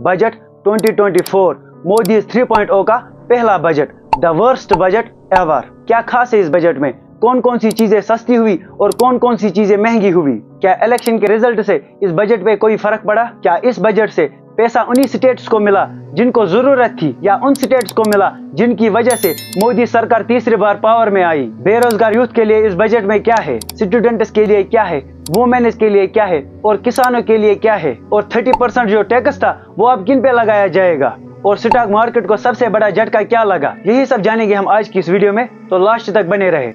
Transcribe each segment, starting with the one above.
Budget 2024 Modi 3.0 का पहला budget, the worst budget ever. क्या खास है इस बजट में? कौन कौन सी चीजें सस्ती हुई और कौन कौन सी चीजें महंगी हुई? क्या इलेक्शन के रिजल्ट से इस बजट पे कोई फर्क पड़ा? क्या इस बजट से पैसा उन्हीं स्टेट्स को मिला जिनको जरूरत थी, या उन स्टेट्स को मिला जिनकी वजह से मोदी सरकार तीसरी बार पावर में आई? बेरोजगार यूथ के लिए इस बजट में क्या है? स्टूडेंट्स के लिए क्या है? वुमेन्स के लिए क्या है? और किसानों के लिए क्या है? और 30% जो टैक्स था वो अब किन पे लगाया जाएगा? और स्टॉक मार्केट को सबसे बड़ा झटका क्या लगा? यही सब जानेंगे हम आज की इस वीडियो में, तो लास्ट तक बने रहे।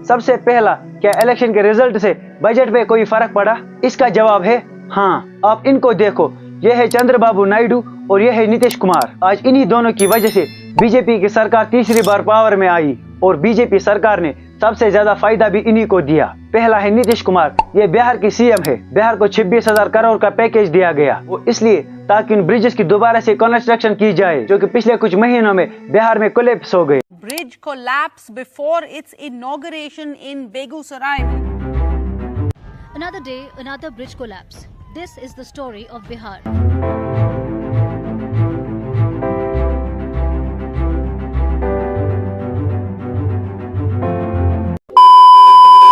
सबसे पहला, क्या इलेक्शन के रिजल्ट से बजट पे कोई फर्क पड़ा? इसका जवाब है हाँ। आप इनको देखो, ये है चंद्रबाबू नायडू और ये है नीतीश कुमार। आज इन्हीं दोनों की वजह से बीजेपी की सरकार तीसरी बार पावर में आई और बीजेपी सरकार ने सबसे ज्यादा फायदा भी इन्हीं को दिया। पहला है नीतीश कुमार, ये बिहार की सीएम है। बिहार को 26,000 करोड़ का पैकेज दिया गया, वो इसलिए ताकि उन ब्रिजेस की दोबारा से कंस्ट्रक्शन की जाए जो कि पिछले कुछ महीनों में बिहार में कोलैप्स हो गए। Bridge collapse before its inauguration in Begusarai. Another day, another bridge collapse. This is the story of Bihar.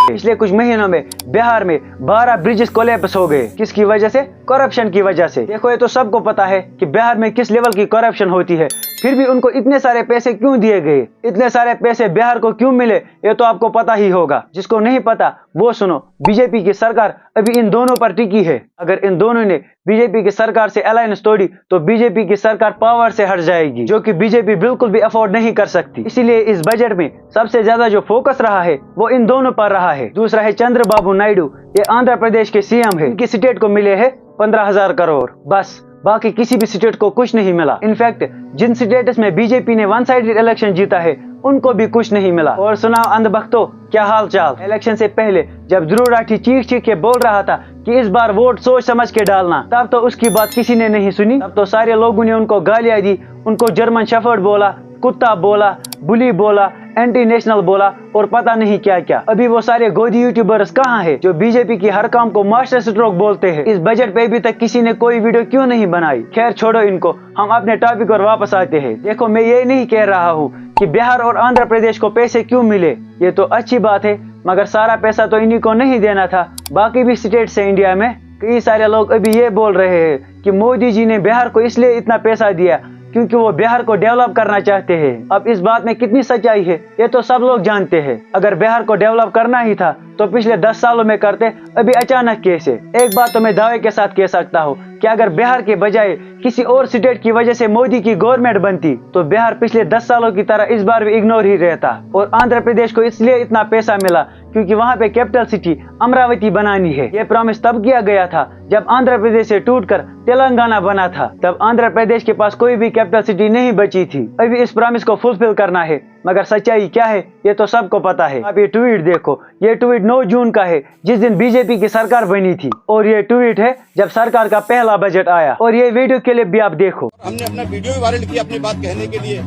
पिछले कुछ महीनों में बिहार में 12 ब्रिजेस कोलैप्स हो गए। किसकी वजह से? करप्शन की वजह से। देखो, ये तो सबको पता है कि बिहार में किस लेवल की करप्शन होती है, फिर भी उनको इतने सारे पैसे क्यों दिए गए? इतने सारे पैसे बिहार को क्यों मिले? ये तो आपको पता ही होगा। जिसको नहीं पता वो सुनो। बीजेपी की सरकार अभी इन दोनों पर टिकी है। अगर इन दोनों ने बीजेपी की सरकार से अलायंस तोड़ी तो बीजेपी की सरकार पावर से हट जाएगी, जो कि बीजेपी बिल्कुल भी अफोर्ड नहीं कर सकती। इसीलिए इस बजट में सबसे ज्यादा जो फोकस रहा है वो इन दोनों पर रहा है। दूसरा है चंद्रबाबू नायडू, ये आंध्र प्रदेश के सीएम है। इनकी स्टेट को मिले हैं 15,000 करोड़, बस। बाकी किसी भी स्टेट को कुछ नहीं मिला। इनफैक्ट जिन स्टेट्स में बीजेपी ने वन साइडेड इलेक्शन जीता है उनको भी कुछ नहीं मिला। और सुनाओ अंधभक्तों, क्या हाल चाल? इलेक्शन से पहले जब ध्रुव राठी चीख चीख के बोल रहा था कि इस बार वोट सोच समझ के डालना, तब तो उसकी बात किसी ने नहीं सुनी। तब तो सारे लोगों ने उनको गालियां दी, उनको जर्मन शेफर्ड बोला, कुत्ता बोला, बुली बोला, एंटी नेशनल बोला और पता नहीं क्या क्या। अभी वो सारे गोदी यूट्यूबर्स कहाँ हैं जो बीजेपी की हर काम को मास्टर स्ट्रोक बोलते हैं? इस बजट पे अभी तक किसी ने कोई वीडियो क्यों नहीं बनाई? खैर छोड़ो इनको, हम अपने टॉपिक पर वापस आते हैं। देखो, मैं ये नहीं कह रहा हूँ कि बिहार और आंध्र प्रदेश को पैसे क्यों मिले, ये तो अच्छी बात है, मगर सारा पैसा तो इन्हीं को नहीं देना था। बाकी भी स्टेट से इंडिया में कई सारे लोग अभी ये बोल रहे हैं कि मोदी जी ने बिहार को इसलिए इतना पैसा दिया क्योंकि वो बिहार को डेवलप करना चाहते हैं। अब इस बात में कितनी सच्चाई है ये तो सब लोग जानते हैं। अगर बिहार को डेवलप करना ही था तो पिछले 10 सालों में करते, अभी अचानक कैसे? एक बात तो मैं दावे के साथ कह सकता हूँ कि अगर बिहार के बजाय किसी और स्टेट की वजह से मोदी की गवर्नमेंट बनती तो बिहार पिछले 10 सालों की तरह इस बार भी इग्नोर ही रहता। और आंध्र प्रदेश को इसलिए इतना पैसा मिला क्योंकि वहाँ पे कैपिटल सिटी अमरावती बनानी है। ये प्रॉमिस तब किया गया था जब आंध्र प्रदेश से टूटकर तेलंगाना बना था। तब आंध्र प्रदेश के पास कोई भी कैपिटल सिटी नहीं बची थी। अभी इस प्रॉमिस को फुलफिल करना है, मगर सच्चाई क्या है ये तो सबको पता है। आप ये ट्वीट देखो, ये ट्वीट 9 जून का है जिस दिन बीजेपी की सरकार बनी थी, और ये ट्वीट है जब सरकार का पहला बजट आया। और ये वीडियो क्लिप भी आप देखो। हमने अपना वीडियो भी वायरल किया अपनी बात कहने के लिए,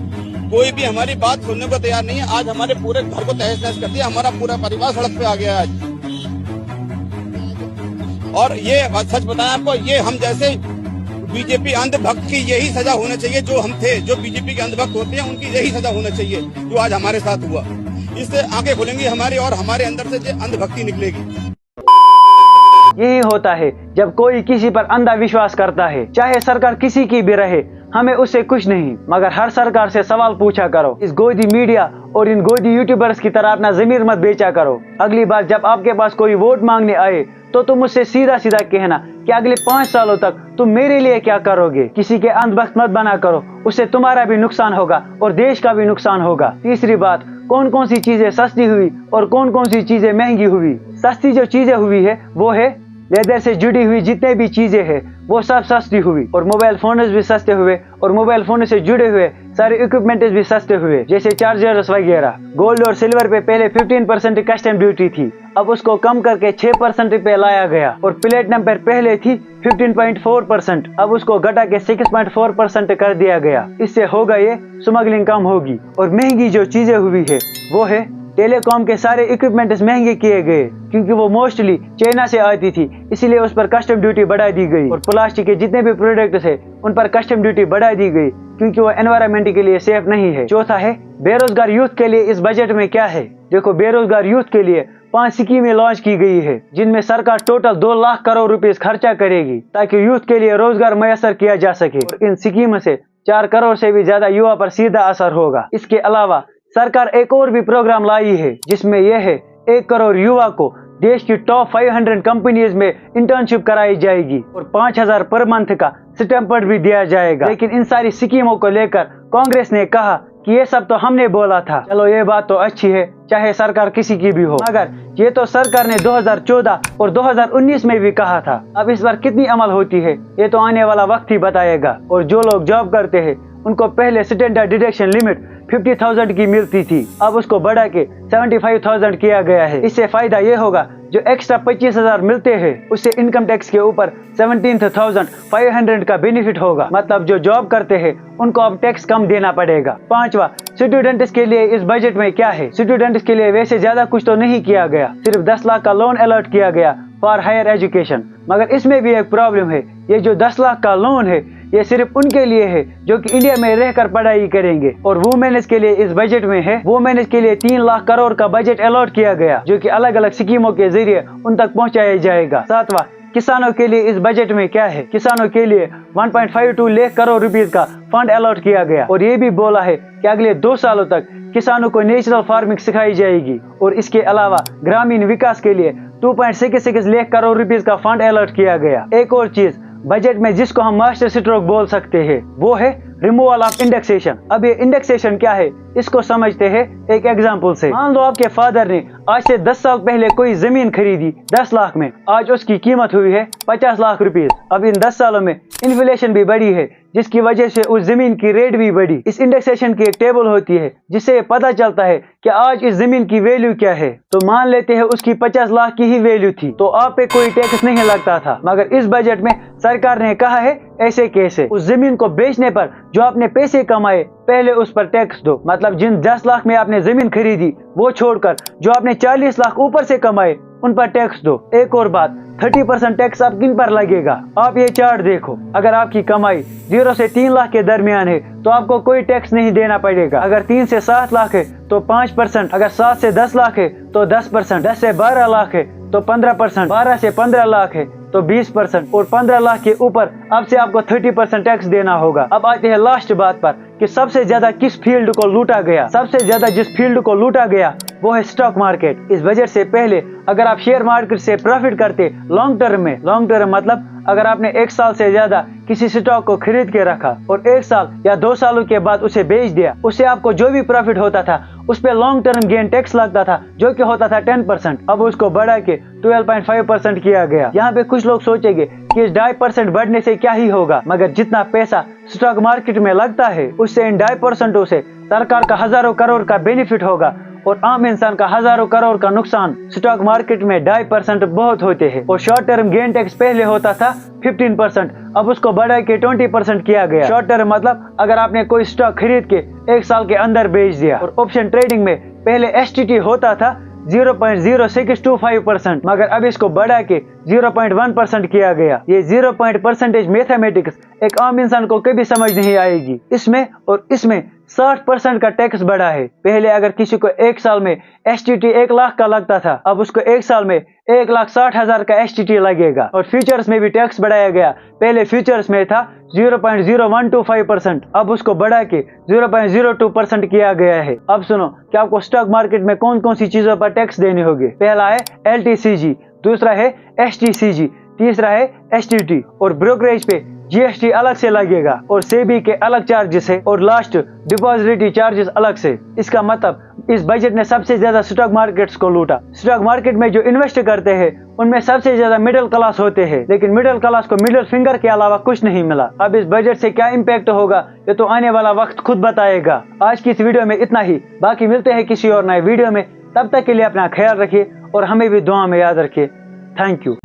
कोई भी हमारी बात सुनने को तैयार नहीं है। आज हमारे पूरे घर को तहस नहस कर दिया, हमारा पूरा परिवार सड़क पे आ गया आज। और ये सच बताएं आपको, ये हम जैसे बीजेपी अंधभक्त की यही सजा होना चाहिए। जो हम थे, जो बीजेपी के अंधभक्त होते हैं, उनकी यही सजा होना चाहिए जो आज हमारे साथ हुआ। इससे आंखें खुलेंगी हमारी और हमारे अंदर से अंधभक्ति निकलेगी। यही होता है जब कोई किसी पर अंधा विश्वास करता है, चाहे सरकार किसी की भी रहे, हमें उससे कुछ नहीं, मगर हर सरकार से सवाल पूछा करो। इस गोदी मीडिया और इन गोदी यूट्यूबर्स की तरह अपना जमीर मत बेचा करो। अगली बार जब आपके पास कोई वोट मांगने आए तो तुम उससे सीधा सीधा कहना कि अगले 5 सालों तक तुम मेरे लिए क्या करोगे। किसी के अंधभक्त मत बना करो, उससे तुम्हारा भी नुकसान होगा और देश का भी नुकसान होगा। तीसरी बात, कौन कौन सी चीजें सस्ती हुई और कौन कौन सी चीजें महंगी हुई? सस्ती जो चीजें हुई है वो है लेदर से जुड़ी हुई जितने भी चीजें हैं वो सब सस्ती हुई, और मोबाइल फोन भी सस्ते हुए, और मोबाइल फोन से जुड़े हुए सारे इक्विपमेंट भी सस्ते हुए, जैसे चार्जर्स वगैरह। गोल्ड और सिल्वर पे पहले 15% कस्टम ड्यूटी थी, अब उसको कम करके 6% पे लाया गया। और प्लेटिनम पर पहले थी 15.4%, अब उसको घटा के 6.4% कर दिया गया। इससे होगा ये स्मगलिंग कम होगी। और महंगी जो चीजें हुई है वो है टेलीकॉम के सारे इक्विपमेंट्स महंगे किए गए क्योंकि वो मोस्टली चाइना से आती थी, इसीलिए उस पर कस्टम ड्यूटी बढ़ा दी गई। और प्लास्टिक के जितने भी प्रोडक्ट्स है उन पर कस्टम ड्यूटी बढ़ा दी गई क्योंकि वो एनवायरमेंट के लिए सेफ नहीं है। चौथा है बेरोजगार यूथ के लिए इस बजट में क्या है। देखो, बेरोजगार यूथ के लिए 5 स्कीमें लॉन्च की गई है जिनमें सरकार टोटल 2 लाख करोड़ रुपए खर्चा करेगी ताकि यूथ के लिए रोजगार मैसर किया जा सके। और इन स्कीम से 4 करोड़ से भी ज्यादा युवा पर सीधा असर होगा। इसके अलावा सरकार एक और भी प्रोग्राम लाई है जिसमें यह है 1 करोड़ युवा को देश की टॉप 500 कंपनीज में इंटर्नशिप कराई जाएगी और 5,000 पर मंथ का स्टैम्पर्ड भी दिया जाएगा। लेकिन इन सारी स्कीमों को लेकर कांग्रेस ने कहा कि ये सब तो हमने बोला था। चलो, ये बात तो अच्छी है, चाहे सरकार किसी की भी हो, मगर ये तो सरकार ने 2014 और 2019 में भी कहा था। अब इस पर कितनी अमल होती है ये तो आने वाला वक्त ही बताएगा। और जो लोग जॉब करते हैं उनको पहले स्टैंडर्ड डिडक्शन लिमिट 50,000 की मिलती थी, अब उसको बढ़ा के 75,000 किया गया है। इससे फायदा ये होगा जो एक्स्ट्रा 25,000 मिलते हैं उससे इनकम टैक्स के ऊपर 17,500 का बेनिफिट होगा। मतलब जो जॉब करते हैं उनको अब टैक्स कम देना पड़ेगा। 5वां, स्टूडेंट्स के लिए इस बजट में क्या है। स्टूडेंट्स के लिए वैसे ज्यादा कुछ तो नहीं किया गया, सिर्फ 10 लाख का लोन अलॉट किया गया फॉर हायर एजुकेशन। मगर इसमें भी एक प्रॉब्लम है, ये जो 10 लाख का लोन है ये सिर्फ उनके लिए है जो कि इंडिया में रहकर पढ़ाई करेंगे। और वुमेन्स के लिए इस बजट में है, वुमेन्स के लिए 3 लाख करोड़ का बजट अलॉट किया गया जो कि अलग अलग स्कीमों के जरिए उन तक पहुंचाया जाएगा। 7वां, किसानों के लिए इस बजट में क्या है। किसानों के लिए 1.52 लाख करोड़ रुपीस का फंड अलॉट किया गया और ये भी बोला है कि अगले 2 सालों तक किसानों को नेचुरल फार्मिंग सिखाई जाएगी। और इसके अलावा ग्रामीण विकास के लिए 2.66 लाख करोड़ रुपीस का फंड अलॉट किया गया। एक और चीज बजट में जिसको हम मास्टर स्ट्रोक बोल सकते हैं वो है रिमूवल ऑफ इंडेक्सेशन। अब ये इंडेक्सेशन क्या है इसको समझते हैं एक एग्जांपल से। मान लो आपके फादर ने आज से 10 साल पहले कोई जमीन खरीदी 10 लाख में, आज उसकी कीमत हुई है 50 लाख रुपीस। अब इन 10 सालों में इन्फ्लेशन भी बढ़ी है जिसकी वजह से उस जमीन की रेट भी बढ़ी। इस इंडेक्सेशन की एक टेबल होती है जिससे पता चलता है कि आज इस जमीन की वैल्यू क्या है। तो मान लेते हैं उसकी 50 लाख की ही वैल्यू थी तो आप पे कोई टैक्स नहीं लगता था, मगर इस बजट में सरकार ने कहा है ऐसे कैसे। उस जमीन को बेचने पर जो आपने पैसे कमाए पहले उस पर टैक्स दो। मतलब जिन 10 लाख में आपने जमीन खरीदी वो छोड़कर जो आपने 40 लाख ऊपर से कमाए उन पर टैक्स दो। एक और बात, 30% टैक्स अब किन पर लगेगा। आप ये चार्ट देखो, अगर आपकी कमाई 0 से 3 लाख के दरमियान है तो आपको कोई टैक्स नहीं देना पड़ेगा। अगर 3 से 7 लाख है तो 5%, अगर 7 से 10 लाख है तो 10%, 10 से 12 लाख है तो 15%, 12 से 15 लाख है तो 20% और 15 लाख के ऊपर अब से आपको 30% टैक्स देना होगा। अब आते हैं लास्ट बात पर कि सबसे ज्यादा किस फील्ड को लूटा गया। सबसे ज्यादा जिस फील्ड को लूटा गया वो है स्टॉक मार्केट। इस बजट से पहले अगर आप शेयर मार्केट से प्रॉफिट करते लॉन्ग टर्म में, लॉन्ग टर्म मतलब अगर आपने 1 साल से ज्यादा किसी स्टॉक को खरीद के रखा और 1 साल या 2 सालों के बाद उसे बेच दिया, उससे आपको जो भी प्रॉफिट होता था उस पे लॉन्ग टर्म गेन टैक्स लगता था जो कि होता था 10%। अब उसको बढ़ा के 12.5% किया गया। यहाँ पे कुछ लोग सोचेंगे कि इस 2.5% बढ़ने से क्या ही होगा, मगर जितना पैसा स्टॉक मार्केट में लगता है उससे इन 2.5% से सरकार का हजारों करोड़ का बेनिफिट होगा और आम इंसान का हजारों करोड़ का नुकसान। स्टॉक मार्केट में 2.5% बहुत होते हैं। और शॉर्ट टर्म गेन टैक्स पहले होता था 15%, अब उसको बढ़ा के 20% किया गया। शॉर्ट टर्म मतलब अगर आपने कोई स्टॉक खरीद के 1 साल के अंदर बेच दिया। और ऑप्शन ट्रेडिंग में पहले STT होता था 0.0625%, मगर अब इसको बढ़ा के 0.1% किया गया। ये 0% मैथमेटिक्स एक आम इंसान को कभी समझ नहीं आएगी। इसमें और इसमें 60% का टैक्स बढ़ा है। पहले अगर किसी को 1 साल में STT 1 लाख का लगता था, अब उसको 1 साल में 1,60,000 का STT लगेगा। और फ्यूचर्स में भी टैक्स बढ़ाया गया। पहले फ्यूचर्स में था 0.0125%, अब उसको बढ़ा के 0.02% किया गया है। अब सुनो कि आपको स्टॉक मार्केट में कौन कौन सी चीजों पर टैक्स देने होंगे। पहला है LTCG, दूसरा है STCG, तीसरा है STT और ब्रोकरेज पे GST अलग से लगेगा और सेबी के अलग चार्जेस है और लास्ट डिपॉजिटरी चार्जेस अलग से। इसका मतलब इस बजट ने सबसे ज्यादा स्टॉक मार्केट्स को लूटा। स्टॉक मार्केट में जो इन्वेस्ट करते हैं उनमें सबसे ज्यादा मिडिल क्लास होते हैं, लेकिन मिडिल क्लास को मिडिल फिंगर के अलावा कुछ नहीं मिला। अब इस बजट से क्या इम्पैक्ट होगा ये तो आने वाला वक्त खुद बताएगा। आज की इस वीडियो में इतना ही, बाकी मिलते हैं किसी और नए वीडियो में। तब तक के लिए अपना ख्याल रखिए और हमें भी दुआ में याद रखिए। Thank you.